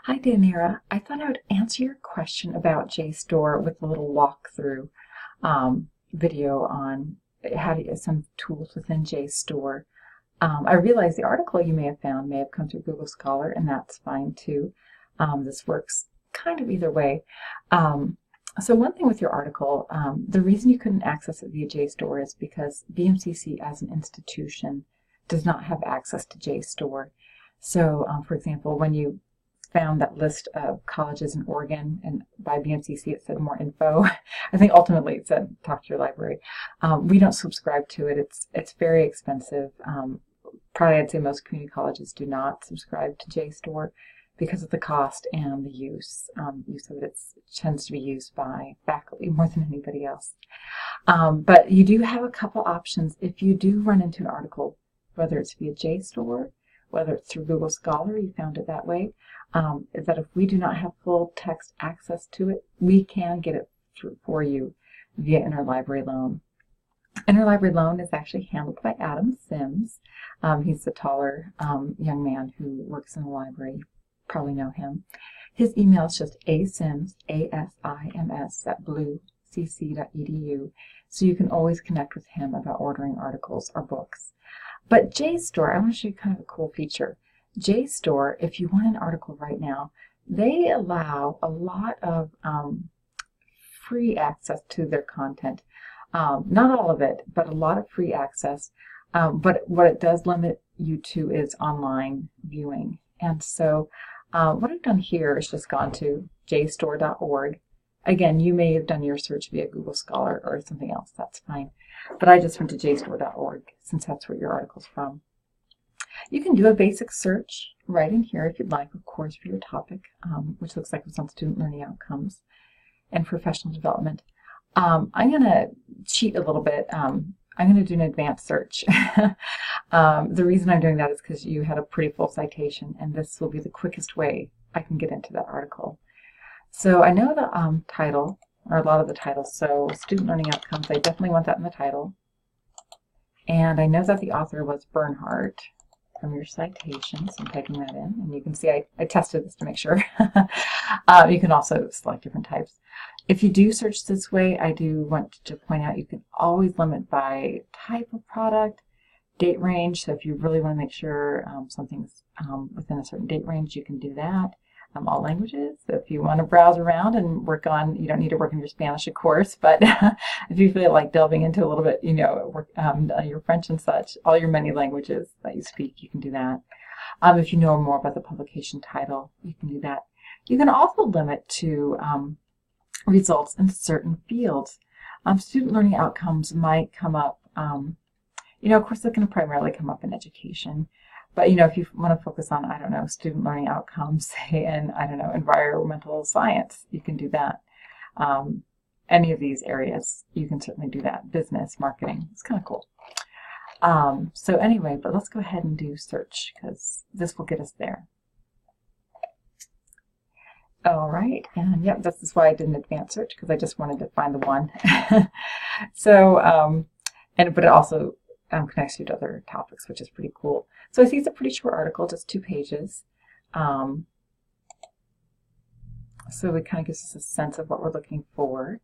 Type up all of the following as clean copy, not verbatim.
Hi, Danira. I thought I would answer your question about JStor with a little walkthrough video on how to use some tools within JStor. I realize the article you may have found may have come through Google Scholar, and that's fine too. This works kind of either way. So one thing with your article, the reason you couldn't access it via JStor is because BMCC as an institution does not have access to JStor. So, for example, when you found that list of colleges in Oregon, and by BMCC it said more info. I think ultimately it said talk to your library. We don't subscribe to it. It's very expensive. Probably I'd say most community colleges do not subscribe to JStor because of the cost and the use. Use of it tends to be used by faculty more than anybody else. But you do have a couple options if you do run into an article, whether it's via JStor, whether it's through Google Scholar, you found it that way, is that if we do not have full text access to it, we can get it through for you via interlibrary loan. Interlibrary loan is actually handled by Adam Sims. He's the taller young man who works in the library. You probably know him. His email is just asims, A-S-I-M-S, at bluecc.edu, so you can always connect with him about ordering articles or books. But JStor, I want to show you kind of a cool feature. JStor, if you want an article right now, they allow a lot of free access to their content. Not all of it, but a lot of free access. But what it does limit you to is online viewing. And so what I've done here is just gone to jstor.org. Again, you may have done your search via Google Scholar or something else. That's fine. But I just went to jstor.org since that's where your article's from. You can do a basic search right in here if you'd like, of course, for your topic, which looks like it's on student learning outcomes and professional development. I'm going to cheat a little bit. I'm going to do an advanced search. The reason I'm doing that is because you had a pretty full citation, and this will be the quickest way I can get into that article. So I know the title, or a lot of the titles, so student learning outcomes, I definitely want that in the title. And I know that the author was Bernhardt from your citation, so I'm typing that in. And you can see I tested this to make sure. You can also select different types. If you do search this way, I do want to point out you can always limit by type of product, date range. So if you really want to make sure something's within a certain date range, you can do that. All languages. So if you want to browse around and work on, you don't need to work on your Spanish, of course, but if you feel like delving into a little bit, your French and such, all your many languages that you speak, you can do that. If you know more about the publication title, you can do that. You can also limit to results in certain fields. Student learning outcomes might come up, of course, they're going to primarily come up in education. But, if you want to focus on, I don't know, student learning outcomes, say, in, I don't know, environmental science, you can do that. Any of these areas, you can certainly do that. Business, marketing, it's kind of cool. So anyway, but let's go ahead and do search, because this will get us there. All right, and yep, this is why I did an advanced search, because I just wanted to find the one. So, but it also connects you to other topics, which is pretty cool. So I see it's a pretty short article, just 2 pages. So it kind of gives us a sense of what we're looking for.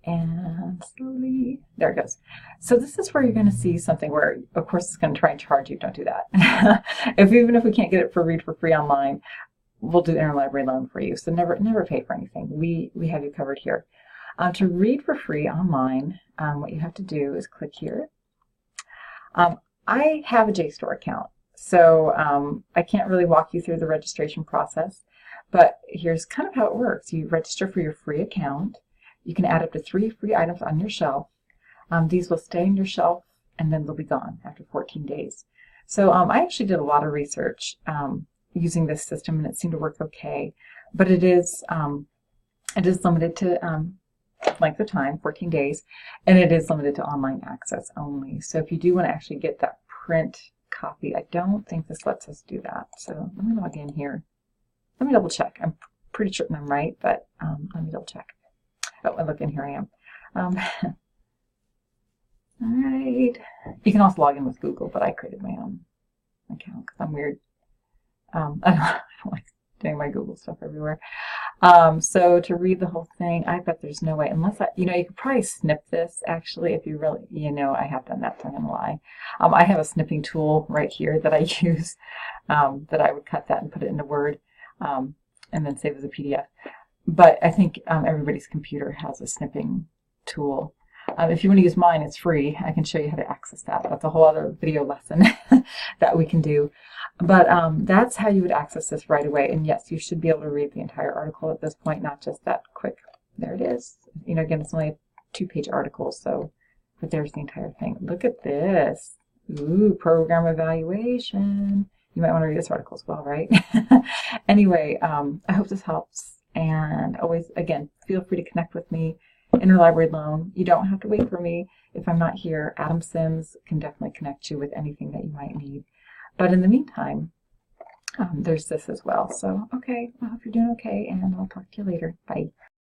And slowly, there it goes. So this is where you're going to see something where, of course, it's going to try and charge you. Don't do that. Even if we can't get it for read for free online, we'll do interlibrary loan for you. So never pay for anything. We have you covered here. To read for free online, what you have to do is click here. I have a JStor account, so I can't really walk you through the registration process, but here's kind of how it works. You register for your free account. You can add up to 3 free items on your shelf. These will stay on your shelf, and then they'll be gone after 14 days. So I actually did a lot of research using this system, and it seemed to work okay, but it is limited to length of time, 14 days, and it is limited to online access only. So if you do want to actually get that print copy, I don't think this lets us do that. So let me log in here. Let me double check. I'm pretty certain I'm right, but let me double check. Oh, and look, in here I am. All right. You can also log in with Google, but I created my own account because I'm weird. I don't doing my Google stuff everywhere. So to read the whole thing, I bet there's no way, unless you could probably snip this actually if you really, I have done that, so I'm gonna lie. I have a snipping tool right here that I use, that I would cut that and put it into Word, and then save as a PDF. But I think everybody's computer has a snipping tool. If you want to use mine, it's free. I can show you how to access that. That's a whole other video lesson that we can do. But that's how you would access this right away. And yes, you should be able to read the entire article at this point, not just that quick. There it is. Again, it's only a 2-page article, so, but there's the entire thing. Look at this. Ooh, program evaluation. You might want to read this article as well, right? Anyway, I hope this helps. And always, again, feel free to connect with me. Interlibrary loan. You don't have to wait for me if I'm not here. Adam Sims can definitely connect you with anything that you might need. But in the meantime, there's this as well. So, okay, I hope you're doing okay, and I'll talk to you later. Bye.